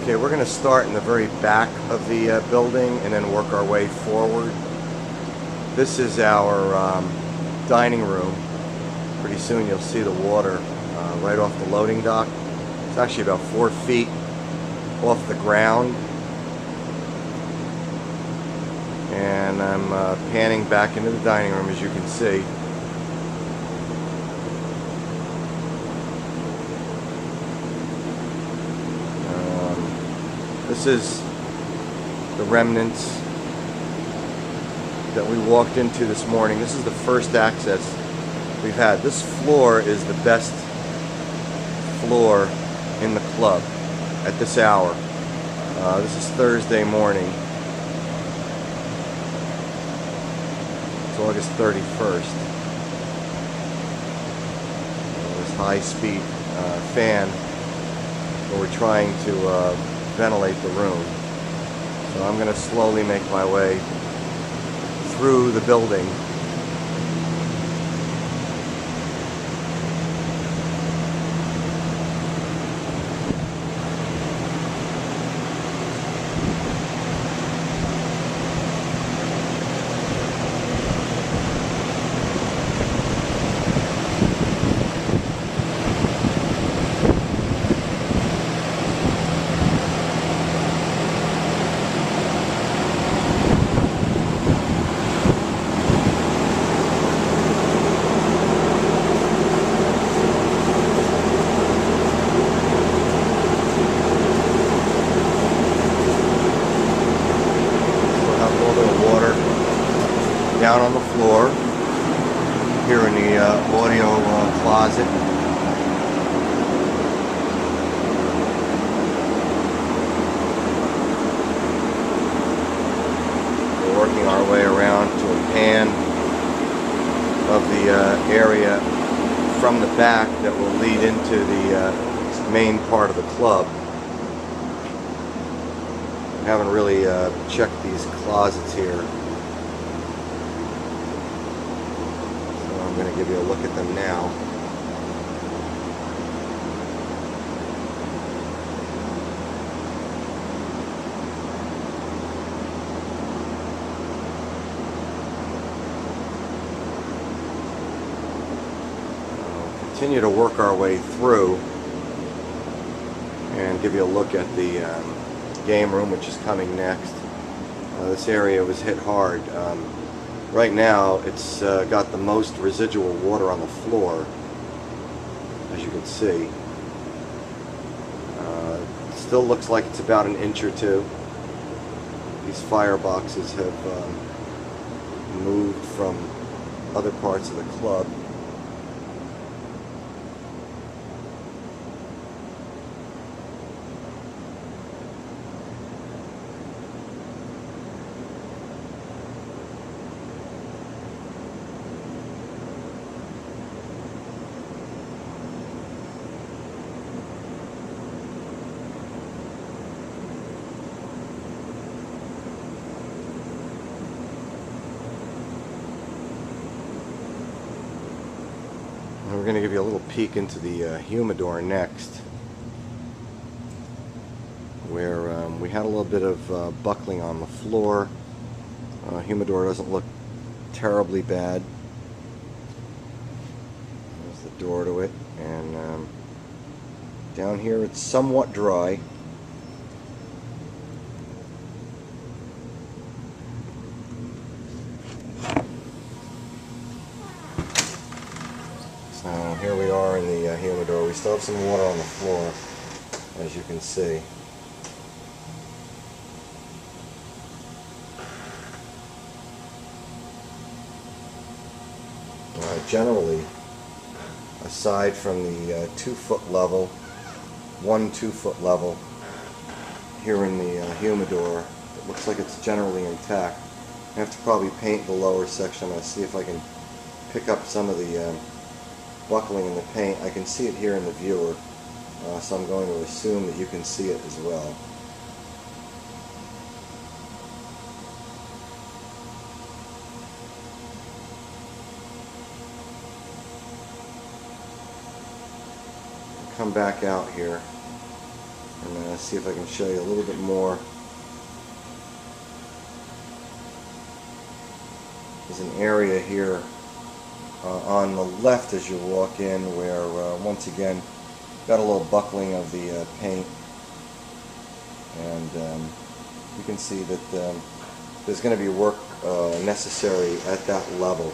Okay, we're going to start in the very back of the building and then work our way forward. This is our dining room. Pretty soon you'll see the water right off the loading dock. It's actually about 4 feet off the ground. And I'm panning back into the dining room, as you can see. This is the remnants that we walked into this morning. This is the first access we've had. This floor is the best floor in the club at this hour. This is Thursday morning. It's August 31st. This high-speed fan where we're trying to ventilate the room. So I'm going to slowly make my way through the building. Down on the floor here in the audio closet. We're working our way around to a pan of the area from the back that will lead into the main part of the club. I haven't really checked these closets here. I'm going to give you a look at them now. We'll continue to work our way through and give you a look at the game room, which is coming next. This area was hit hard. Right now, it's got the most residual water on the floor, as you can see. Still looks like it's about an inch or two. These fireboxes have moved from other parts of the club. We're going to give you a little peek into the humidor next, where we had a little bit of buckling on the floor. Humidor doesn't look terribly bad. There's the door to it, and down here it's somewhat dry. So here we are in the humidor. We still have some water on the floor, as you can see. Generally, aside from the 2-foot level, 1 2-foot level here in the humidor, it looks like it's generally intact. I have to probably paint the lower section. I'll see if I can pick up some of the buckling in the paint. I can see it here in the viewer, so I'm going to assume that you can see it as well. Come back out here. And see if I can show you a little bit more. There's an area here on the left as you walk in where once again got a little buckling of the paint, and you can see that there's going to be work necessary at that level.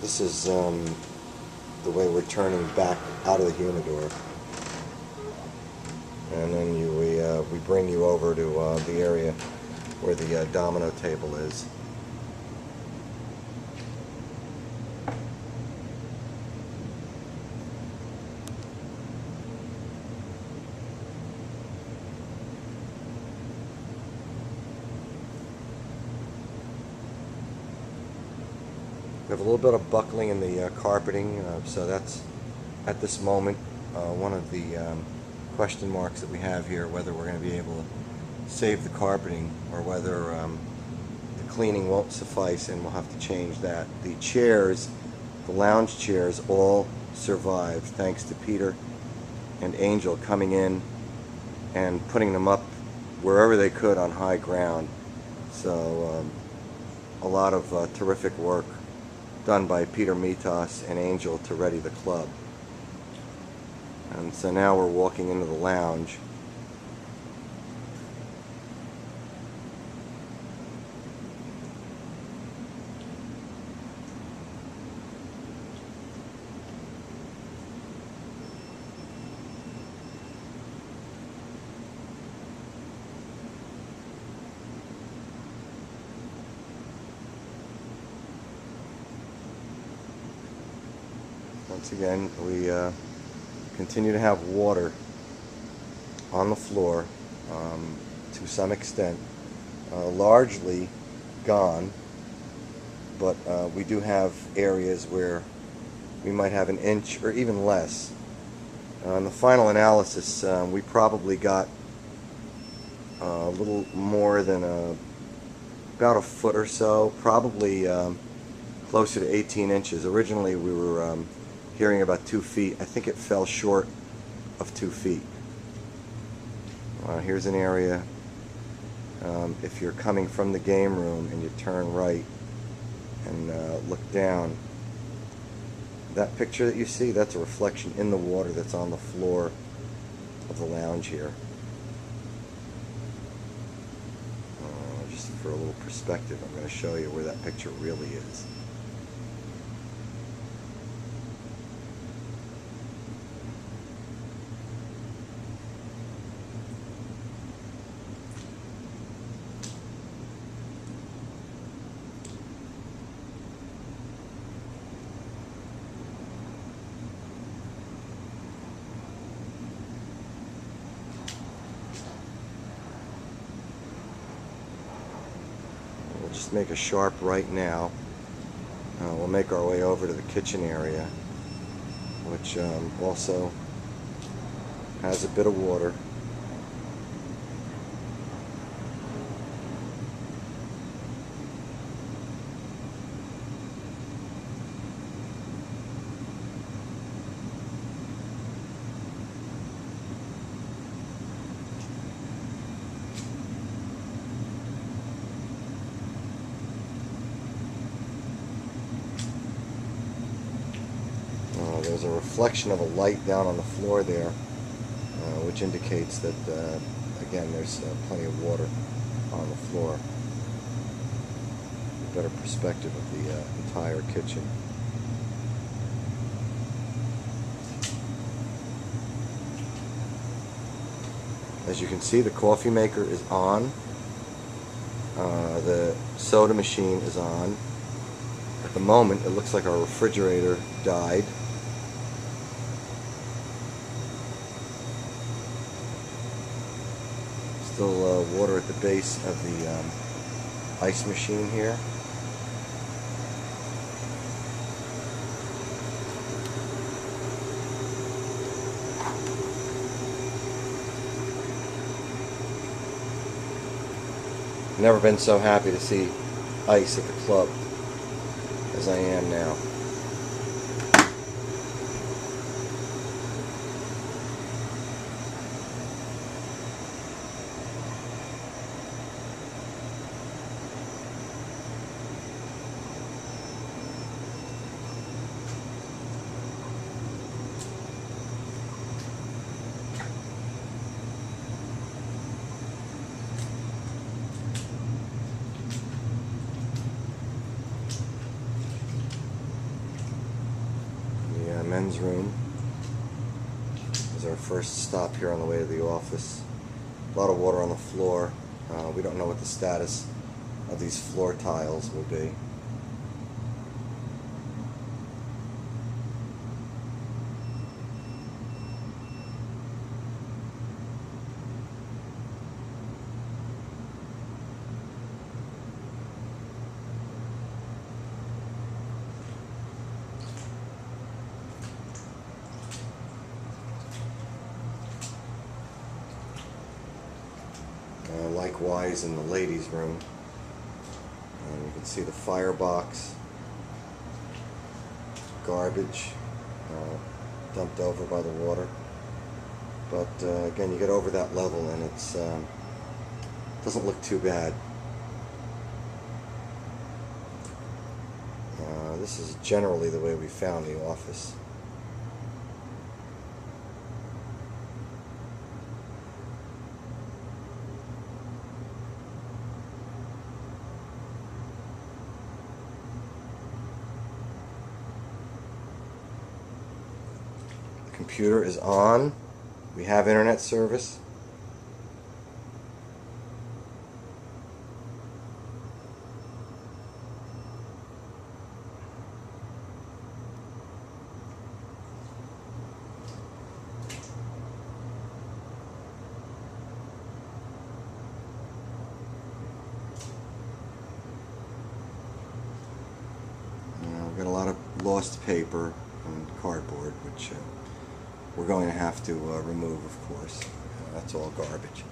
This is the way we're turning back out of the humidor, and then we bring you over to the area where the domino table is. We have a little bit of buckling in the carpeting, so that's at this moment one of the question marks that we have here, whether we're going to be able to save the carpeting or whether the cleaning won't suffice and we'll have to change that. The chairs, the lounge chairs, all survived thanks to Peter and Angel coming in and putting them up wherever they could on high ground. So a lot of terrific work done by Peter Mitas and Angel to ready the club. And so now we're walking into the lounge. Once again, we continue to have water on the floor to some extent, largely gone, but we do have areas where we might have an inch or even less. In the final analysis, we probably got a little more than about a foot or so, probably closer to 18 inches. Originally we were hearing about 2 feet. I think it fell short of 2 feet. Here's an area, if you're coming from the game room and you turn right and look down, that picture that you see, that's a reflection in the water that's on the floor of the lounge here. Just for a little perspective, I'm going to show you where that picture really is. We'll just make a sharp right now. We'll make our way over to the kitchen area, which also has a bit of water. There's a reflection of a light down on the floor there, which indicates that, again, there's plenty of water on the floor. A better perspective of the entire kitchen. As you can see, the coffee maker is on. The soda machine is on. At the moment, it looks like our refrigerator died. Still water at the base of the ice machine here. Never been so happy to see ice at the club. as I am now. Men's room is our first stop here on the way to the office. A lot of water on the floor. We don't know what the status of these floor tiles will be. Likewise in the ladies' room, and you can see the firebox, garbage dumped over by the water. But again, you get over that level and it's doesn't look too bad. This is generally the way we found the office. Computer is on. We have internet service. We've got a lot of lost paper and cardboard, which we're going to have to remove, of course. That's all garbage.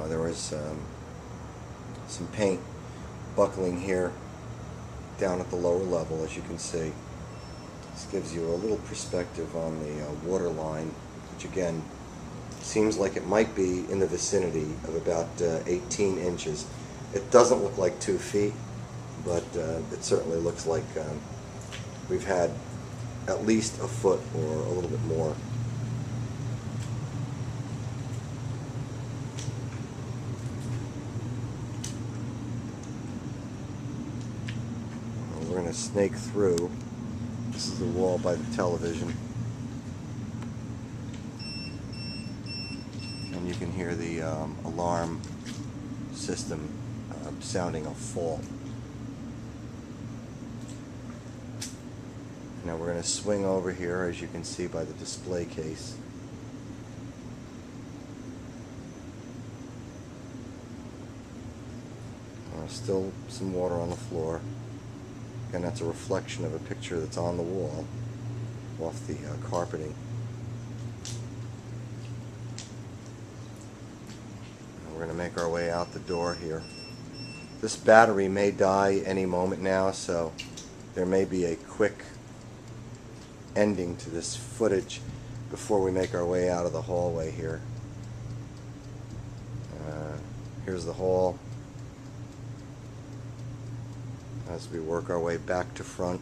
There was some paint buckling here down at the lower level, as you can see. This gives you a little perspective on the water line, which again seems like it might be in the vicinity of about 18 inches. It doesn't look like 2 feet, but it certainly looks like we've had at least a foot or a little bit more. We're going to snake through. This is the wall by the television. And you can hear the alarm system sounding a fault. Now we're going to swing over here, as you can see by the display case. Still some water on the floor. Again, that's a reflection of a picture that's on the wall off the carpeting. And we're going to make our way out the door here. This battery may die any moment now, so there may be a quick ending to this footage before we make our way out of the hallway here. Here's the hall as we work our way back to front.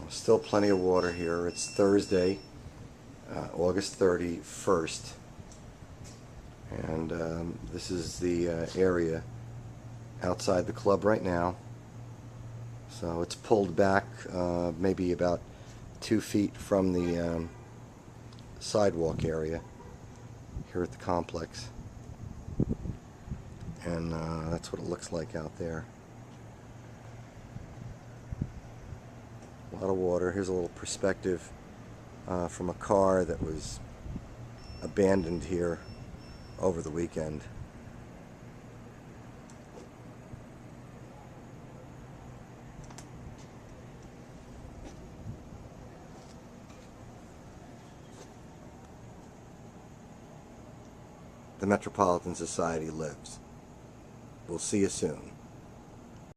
Still plenty of water here. It's Thursday, August 31st, and this is the area outside the club right now. So it's pulled back maybe about 2 feet from the sidewalk area here at the complex, and that's what it looks like out there. A lot of water. Here's a little perspective from a car that was abandoned here over the weekend. the Metropolitan Society lives. We'll see you soon.